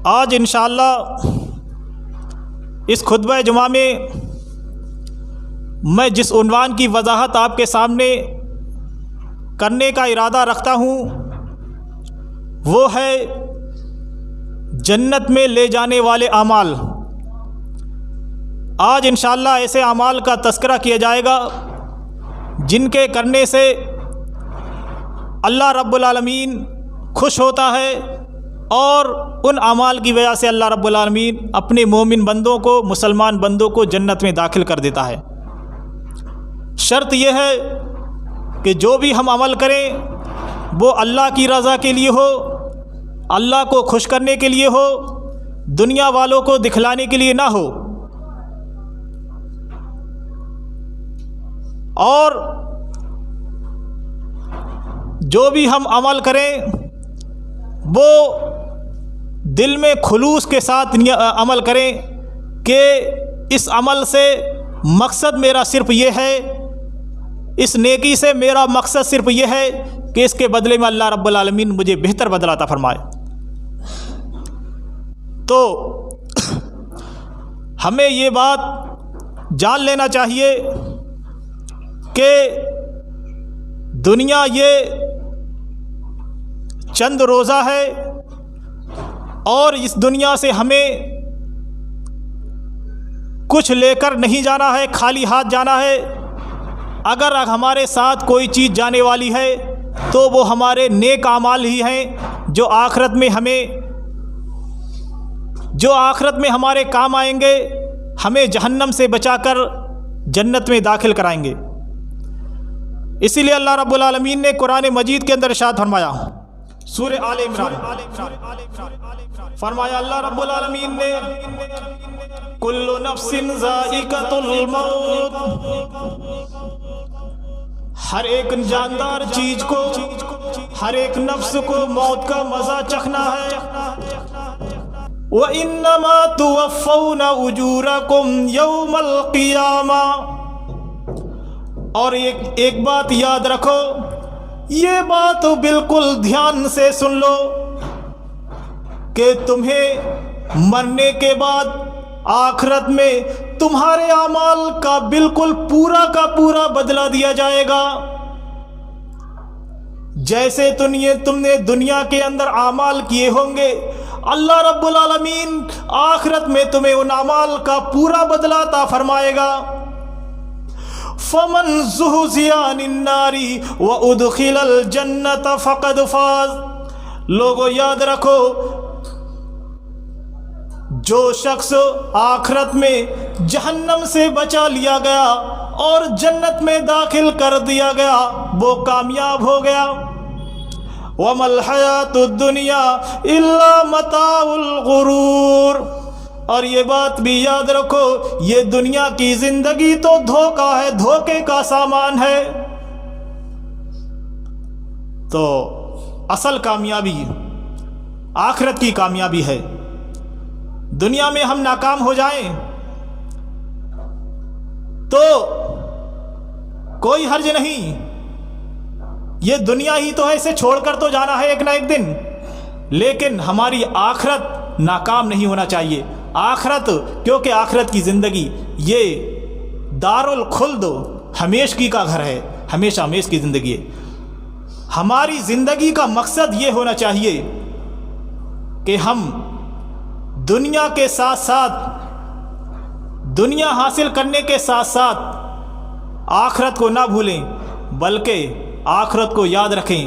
آج انشاءاللہ اس خطبہ جمعہ میں میں جس عنوان کی وضاحت آپ کے سامنے کرنے کا ارادہ رکھتا ہوں وہ ہے جنت میں لے جانے والے اعمال۔ آج انشاءاللہ ایسے اعمال کا تذکرہ کیا جائے گا جن کے کرنے سے اللہ رب العالمین خوش ہوتا ہے، اور ان اعمال کی وجہ سے اللہ رب العالمین اپنے مومن بندوں کو، مسلمان بندوں کو جنت میں داخل کر دیتا ہے۔ شرط یہ ہے کہ جو بھی ہم عمل کریں وہ اللہ کی رضا کے لیے ہو، اللہ کو خوش کرنے کے لیے ہو، دنیا والوں کو دکھلانے کے لیے نہ ہو، اور جو بھی ہم عمل کریں وہ دل میں خلوص کے ساتھ عمل کریں کہ اس عمل سے مقصد میرا صرف یہ ہے، اس نیکی سے میرا مقصد صرف یہ ہے کہ اس کے بدلے میں اللہ رب العالمین مجھے بہتر بدلہ عطا فرمائے۔ تو ہمیں یہ بات جان لینا چاہیے کہ دنیا یہ چند روزہ ہے، اور اس دنیا سے ہمیں کچھ لے کر نہیں جانا ہے، خالی ہاتھ جانا ہے۔ اگر ہمارے ساتھ کوئی چیز جانے والی ہے تو وہ ہمارے نیک اعمال ہی ہیں جو آخرت میں ہمارے کام آئیں گے، ہمیں جہنم سے بچا کر جنت میں داخل کرائیں گے۔ اسی لیے اللہ رب العالمین نے قرآن مجید کے اندر ارشاد فرمایا، سورہ آل عمران، فرمایا اللہ رب العالمین نے، کل نفس ذائقۃ الموت، ہر ایک جاندار چیز کو، ہر ایک نفس کو موت کا مزہ چکھنا ہے۔ وَإِنَّمَا تُوَفَّوْنَ أُجُورَكُمْ يَوْمَ الْقِيَامَةِ، اور ایک بات یاد رکھو، یہ بات بالکل دھیان سے سن لو کہ تمہیں مرنے کے بعد آخرت میں تمہارے اعمال کا بالکل پورا کا پورا بدلہ دیا جائے گا۔ جیسے تم نے دنیا کے اندر اعمال کیے ہوں گے، اللہ رب العالمین آخرت میں تمہیں ان اعمال کا پورا بدلہ عطا فرمائے گا۔ فَمَنْ زُحْزِحَ عَنِ النَّارِ وَأُدْخِلَ الْجَنَّةَ فَقَدْ فَازَ۔ لوگوں یاد رکھو، جو شخص آخرت میں جہنم سے بچا لیا گیا اور جنت میں داخل کر دیا گیا وہ کامیاب ہو گیا۔ وَمَا الْحَيَاةُ الدُّنْيَا إِلَّا مَتَاعُ الْغُرُورِ، اور یہ بات بھی یاد رکھو، یہ دنیا کی زندگی تو دھوکہ ہے، دھوکے کا سامان ہے۔ تو اصل کامیابی آخرت کی کامیابی ہے۔ دنیا میں ہم ناکام ہو جائیں تو کوئی حرج نہیں، یہ دنیا ہی تو ہے، اسے چھوڑ کر تو جانا ہے ایک نہ ایک دن، لیکن ہماری آخرت ناکام نہیں ہونا چاہیے۔ آخرت، کیونکہ آخرت کی زندگی یہ دار الخلد، ہمیشگی کا گھر ہے، ہمیشہ ہمیش کی زندگی ہے۔ ہماری زندگی کا مقصد یہ ہونا چاہیے کہ ہم دنیا کے ساتھ ساتھ، دنیا حاصل کرنے کے ساتھ ساتھ آخرت کو نہ بھولیں، بلکہ آخرت کو یاد رکھیں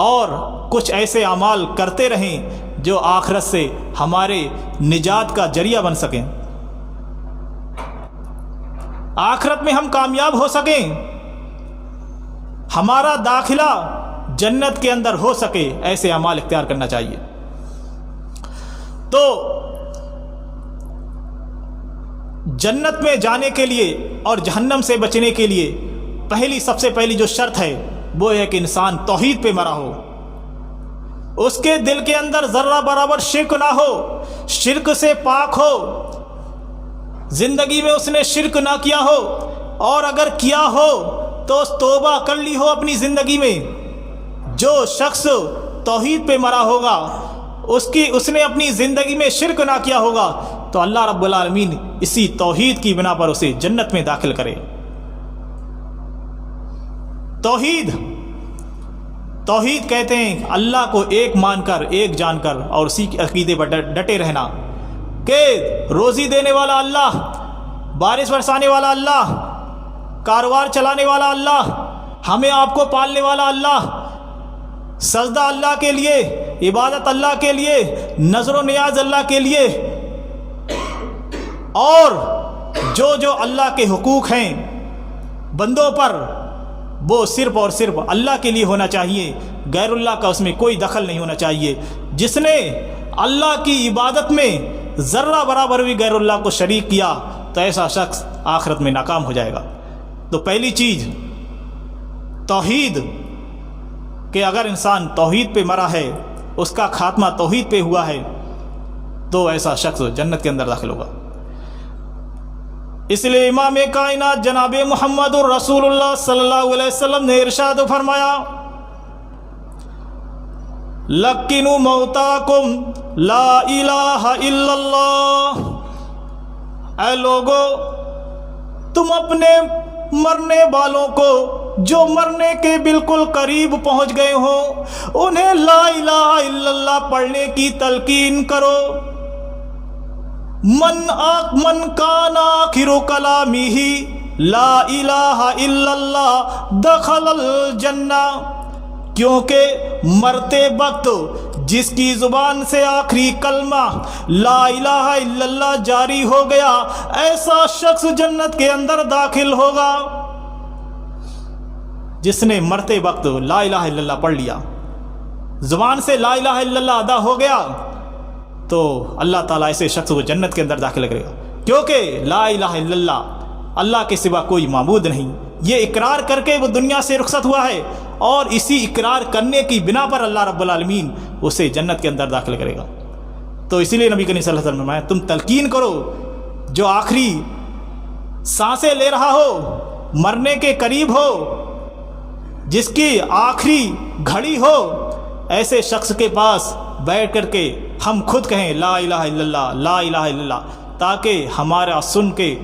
اور کچھ ایسے اعمال کرتے رہیں جو آخرت سے ہمارے نجات کا ذریعہ بن سکیں، آخرت میں ہم کامیاب ہو سکیں، ہمارا داخلہ جنت کے اندر ہو سکے، ایسے اعمال اختیار کرنا چاہیے۔ تو جنت میں جانے کے لیے اور جہنم سے بچنے کے لیے سب سے پہلی جو شرط ہے وہ ہے کہ انسان توحید پہ مرا ہو، اس کے دل کے اندر ذرہ برابر شرک نہ ہو، شرک سے پاک ہو، زندگی میں اس نے شرک نہ کیا ہو، اور اگر کیا ہو تو توبہ کر لی ہو اپنی زندگی میں۔ جو شخص توحید پہ مرا ہوگا اس نے اپنی زندگی میں شرک نہ کیا ہوگا تو اللہ رب العالمین اسی توحید کی بنا پر اسے جنت میں داخل کرے۔ توحید کہتے ہیں اللہ کو ایک مان کر، ایک جان کر، اور اسی کے عقیدے پر ڈٹے رہنا کہ روزی دینے والا اللہ، بارش برسانے والا اللہ، کاروبار چلانے والا اللہ، ہمیں آپ کو پالنے والا اللہ، سجدہ اللہ کے لیے، عبادت اللہ کے لیے، نظر و نیاز اللہ کے لیے، اور جو اللہ کے حقوق ہیں بندوں پر وہ صرف اور صرف اللہ کے لیے ہونا چاہیے، غیر اللہ کا اس میں کوئی دخل نہیں ہونا چاہیے۔ جس نے اللہ کی عبادت میں ذرہ برابر بھی غیر اللہ کو شریک کیا تو ایسا شخص آخرت میں ناکام ہو جائے گا۔ تو پہلی چیز توحید، کہ اگر انسان توحید پہ مرا ہے، اس کا خاتمہ توحید پہ ہوا ہے، تو ایسا شخص جنت کے اندر داخل ہوگا۔ اس لیے امام کائنات جناب محمد الرسول اللہ صلی اللہ علیہ وسلم نے ارشاد فرمایا، لَقِّنُوا مَوْتَاكُمْ لَا إِلَٰهَ إِلَّا اللَّهُ، اے لوگو تم اپنے مرنے والوں کو جو مرنے کے بالکل قریب پہنچ گئے ہوں انہیں لا الہ الا اللہ پڑھنے کی تلقین کرو۔ من کان آخر کلامہ لا الہ الا اللہ دخل الجنہ، کیونکہ مرتے وقت جس کی زبان سے آخری کلمہ لا الہ الا اللہ جاری ہو گیا ایسا شخص جنت کے اندر داخل ہوگا۔ جس نے مرتے وقت لا الہ الا اللہ پڑھ لیا، زبان سے لا الہ الا اللہ ادا ہو گیا، تو اللہ تعالیٰ ایسے شخص کو جنت کے اندر داخل کرے گا، کیونکہ لا الہ الا اللہ، اللہ کے سوا کوئی معبود نہیں، یہ اقرار کر کے وہ دنیا سے رخصت ہوا ہے، اور اسی اقرار کرنے کی بنا پر اللہ رب العالمین اسے جنت کے اندر داخل کرے گا۔ تو اسی لیے نبی کریم صلی اللہ علیہ وسلم نے فرمایا تم تلقین کرو، جو آخری سانسیں لے رہا ہو، مرنے کے قریب ہو، جس کی آخری گھڑی ہو، ایسے شخص کے پاس بیٹھ کر کے ہم خود کہیں لا الہ الا اللہ، لا الہ الا اللہ، تاکہ ہمارا سن کے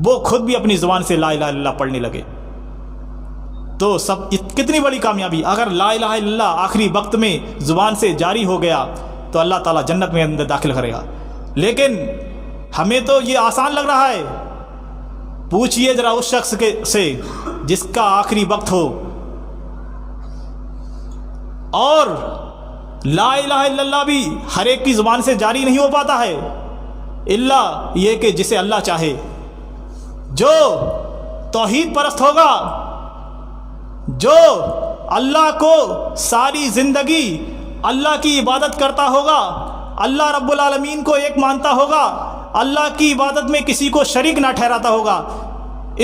وہ خود بھی اپنی زبان سے لا الہ الا اللہ پڑھنے لگے۔ تو سب کتنی بڑی کامیابی، اگر لا الہ الا اللہ آخری وقت میں زبان سے جاری ہو گیا تو اللہ تعالیٰ جنت میں اندر داخل کرے گا۔ لیکن ہمیں تو یہ آسان لگ رہا ہے، پوچھئے ذرا اس شخص سے جس کا آخری وقت ہو اور لا الہ الا اللہ بھی ہر ایک کی زبان سے جاری نہیں ہو پاتا ہے، الا یہ کہ جسے اللہ چاہے۔ جو توحید پرست ہوگا، جو اللہ کو ساری زندگی اللہ کی عبادت کرتا ہوگا، اللہ رب العالمین کو ایک مانتا ہوگا، اللہ کی عبادت میں کسی کو شریک نہ ٹھہراتا ہوگا،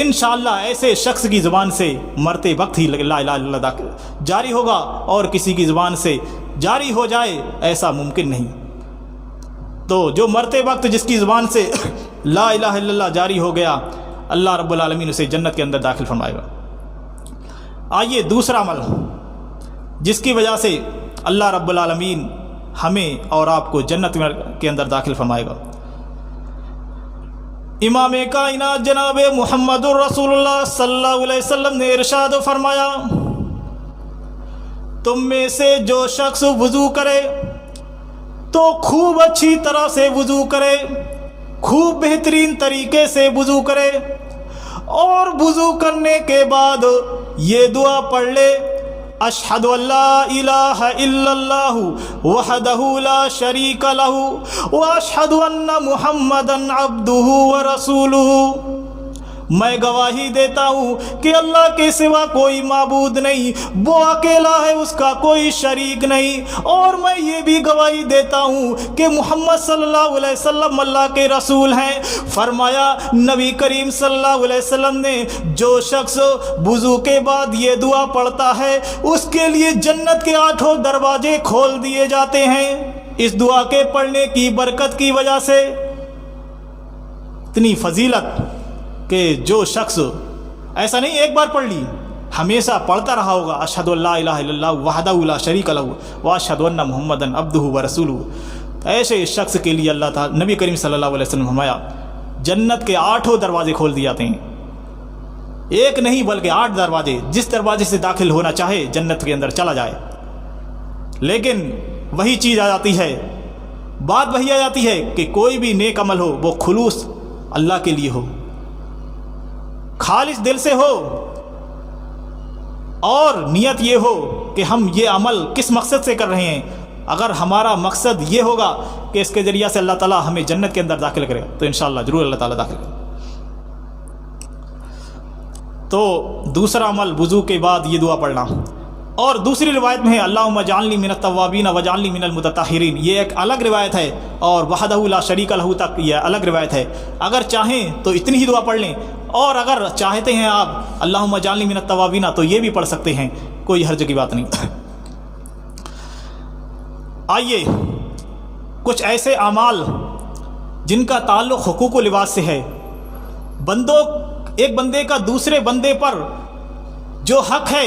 انشاءاللہ ایسے شخص کی زبان سے مرتے وقت ہی لا الہ الا اللہ جاری ہوگا، اور کسی کی زبان سے جاری ہو جائے ایسا ممکن نہیں۔ تو جو مرتے وقت جس کی زبان سے لا الہ الا اللہ جاری ہو گیا، اللہ رب العالمین اسے جنت کے اندر داخل فرمائے گا۔ آئیے دوسرا عمل جس کی وجہ سے اللہ رب العالمین ہمیں اور آپ کو جنت کے اندر داخل فرمائے گا۔ امام کائنات جناب محمد الرسول اللہ صلی اللہ علیہ وسلم نے ارشاد فرمایا، تم میں سے جو شخص وضو کرے تو خوب اچھی طرح سے وضو کرے، خوب بہترین طریقے سے وضو کرے، اور وضو کرنے کے بعد یہ دعا پڑھ لے، اشہد ان لا الہ الا اللہ وحدہ لا شریک لہ واشہد ان محمدا عبدہ ورسولہ، میں گواہی دیتا ہوں کہ اللہ کے سوا کوئی معبود نہیں، وہ اکیلا ہے، اس کا کوئی شریک نہیں، اور میں یہ بھی گواہی دیتا ہوں کہ محمد صلی اللہ علیہ وسلم اللہ کے رسول ہیں۔ فرمایا نبی کریم صلی اللہ علیہ وسلم نے، جو شخص وضو کے بعد یہ دعا پڑھتا ہے اس کے لیے جنت کے 8 دروازے کھول دیے جاتے ہیں۔ اس دعا کے پڑھنے کی برکت کی وجہ سے اتنی فضیلت کہ جو شخص ایسا نہیں ایک بار پڑھ لی، ہمیشہ پڑھتا رہا ہوگا اشہد ان لا الہ الا اللہ وحدہ لا شریک لہ واشہد ان محمدًا عبدہ ورسولہ، ایسے شخص کے لیے اللہ تعالیٰ نبی کریم صلی اللہ علیہ وسلم فرمایا جنت کے 8 دروازے کھول دیے جاتے ہیں، ایک نہیں بلکہ 8 دروازے، جس دروازے سے داخل ہونا چاہے جنت کے اندر چلا جائے۔ لیکن وہی چیز آ جاتی ہے، بات وہی آ جاتی ہے کہ کوئی بھی نیک عمل ہو وہ خلوص اللہ کے لیے ہو، خالص دل سے ہو، اور نیت یہ ہو کہ ہم یہ عمل کس مقصد سے کر رہے ہیں۔ اگر ہمارا مقصد یہ ہوگا کہ اس کے ذریعہ سے اللہ تعالیٰ ہمیں جنت کے اندر داخل کرے تو انشاءاللہ ضرور اللہ تعالیٰ داخل کرے۔ تو دوسرا عمل وضو کے بعد یہ دعا پڑھنا، اور دوسری روایت میں ہے اللہم اجعلنی من التوابین واجعلنی من المتطہرین، یہ ایک الگ روایت ہے، اور وحدہ لا شریک لہ تک یہ الگ روایت ہے۔ اگر چاہیں تو اتنی ہی دعا پڑھ لیں، اور اگر چاہتے ہیں آپ اللہم اجعلنی من التوابین تو یہ بھی پڑھ سکتے ہیں، کوئی حرج کی بات نہیں۔ آئیے کچھ ایسے اعمال جن کا تعلق حقوق و لباس سے ہے، ایک بندے کا دوسرے بندے پر جو حق ہے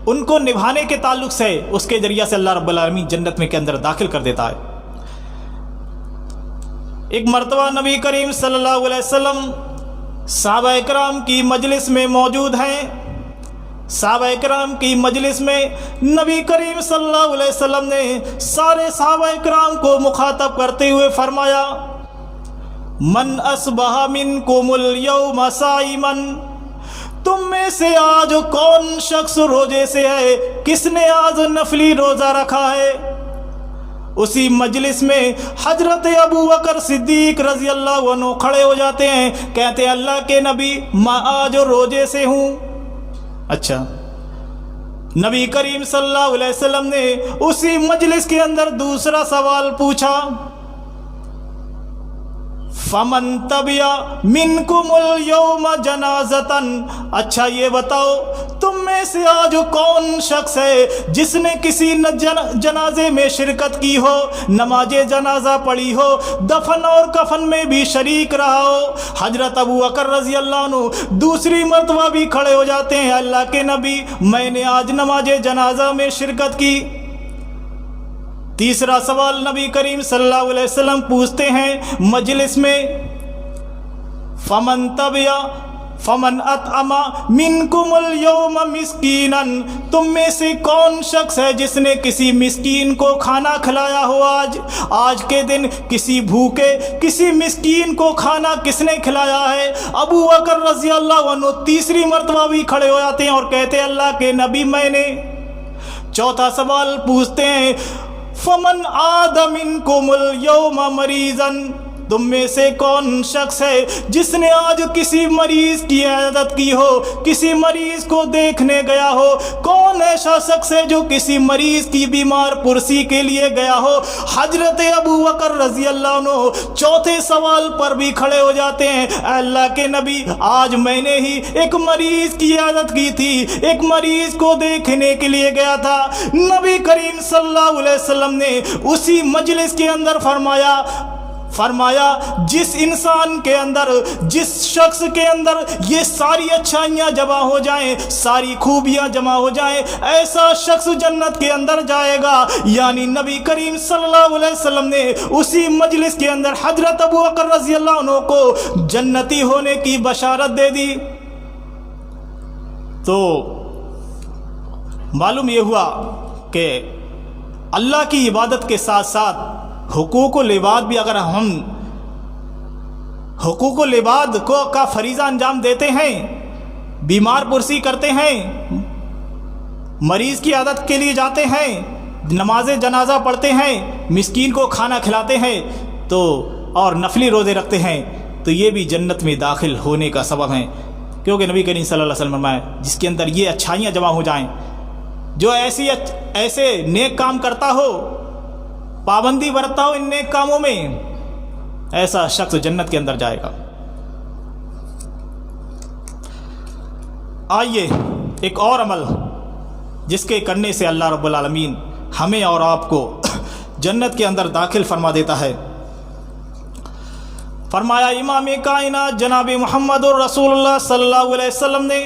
ان کو نبھانے کے تعلق سے اس کے ذریعہ سے اللہ رب العالمین جنت میں کے اندر داخل کر دیتا ہے۔ ایک مرتبہ نبی کریم صلی اللہ علیہ وسلم صحابہ اکرام کی مجلس میں موجود ہیں، صحابہ اکرام کی مجلس میں نبی کریم صلی اللہ علیہ وسلم نے سارے صحابہ اکرام کو مخاطب کرتے ہوئے فرمایا من اصبح منکم اليوم صائما، تم میں سے آج کون شخص روزے سے ہے، کس نے آج نفلی روزہ رکھا ہے؟ اسی مجلس میں حضرت ابو بکر صدیق رضی اللہ عنہ کھڑے ہو جاتے ہیں، کہتے ہیں اللہ کے نبی میں آج روزے سے ہوں۔ اچھا، نبی کریم صلی اللہ علیہ وسلم نے اسی مجلس کے اندر دوسرا سوال پوچھا فمن تبع منکم اليوم جنازتن، اچھا یہ بتاؤ تم میں سے آج کون شخص ہے جس نے کسی جنازے میں شرکت کی ہو، نماز جنازہ پڑھی ہو، دفن اور کفن میں بھی شریک رہا ہو؟ حضرت ابو بکر رضی اللہ عنہ دوسری مرتبہ بھی کھڑے ہو جاتے ہیں، اللہ کے نبی میں نے آج نماز جنازہ میں شرکت کی۔ تیسرا سوال نبی کریم صلی اللہ علیہ وسلم پوچھتے ہیں مجلس میں فمن اطعم منکم اليوم مسکینا، تم میں سے کون شخص ہے جس نے کسی مسکین کو کھانا کھلایا ہو؟ آج کے دن کسی بھوکے کسی مسکین کو کھانا کس نے کھلایا ہے؟ ابو بکر رضی اللہ عنہ تیسری مرتبہ بھی کھڑے ہو جاتے ہیں اور کہتے ہیں اللہ کے نبی میں نے۔ چوتھا سوال پوچھتے ہیں فمن عاد منکم اليوم مریضا، تم میں سے کون شخص ہے جس نے آج کسی مریض کی عیادت کی ہو، کسی مریض کو دیکھنے گیا ہو؟ کون ایسا شخص ہے جو کسی مریض کی بیمار پرسی کے لیے گیا ہو؟ حضرت ابو بکر رضی اللہ عنہ چوتھے سوال پر بھی کھڑے ہو جاتے ہیں، اے اللہ کے نبی آج میں نے ہی ایک مریض کی عیادت کی تھی، ایک مریض کو دیکھنے کے لیے گیا تھا۔ نبی کریم صلی اللہ علیہ وسلم نے اسی مجلس کے اندر فرمایا جس انسان کے اندر، جس شخص کے اندر یہ ساری اچھائیاں جمع ہو جائیں، ساری خوبیاں جمع ہو جائیں، ایسا شخص جنت کے اندر جائے گا۔ یعنی نبی کریم صلی اللہ علیہ وسلم نے اسی مجلس کے اندر حضرت ابو بکر رضی اللہ عنہ کو جنتی ہونے کی بشارت دے دی۔ تو معلوم یہ ہوا کہ اللہ کی عبادت کے ساتھ ساتھ حقوق و لباد بھی، اگر ہم حقوق و لباد کا فریضہ انجام دیتے ہیں، بیمار پرسی کرتے ہیں، مریض کی عیادت کے لیے جاتے ہیں، نماز جنازہ پڑھتے ہیں، مسکین کو کھانا کھلاتے ہیں تو اور نفلی روزے رکھتے ہیں، تو یہ بھی جنت میں داخل ہونے کا سبب ہیں۔ کیونکہ نبی کریم صلی اللہ علیہ وسلم فرمایا جس کے اندر یہ اچھائیاں جمع ہو جائیں، جو ایسے نیک کام کرتا ہو، پابندی برتتا ہو ان نیک کاموں میں، ایسا شخص جنت کے اندر جائے گا۔ آئیے ایک اور عمل جس کے کرنے سے اللہ رب العالمین ہمیں اور آپ کو جنت کے اندر داخل فرما دیتا ہے۔ فرمایا امام کائنات جناب محمد الرسول اللہ صلی اللہ علیہ وسلم نے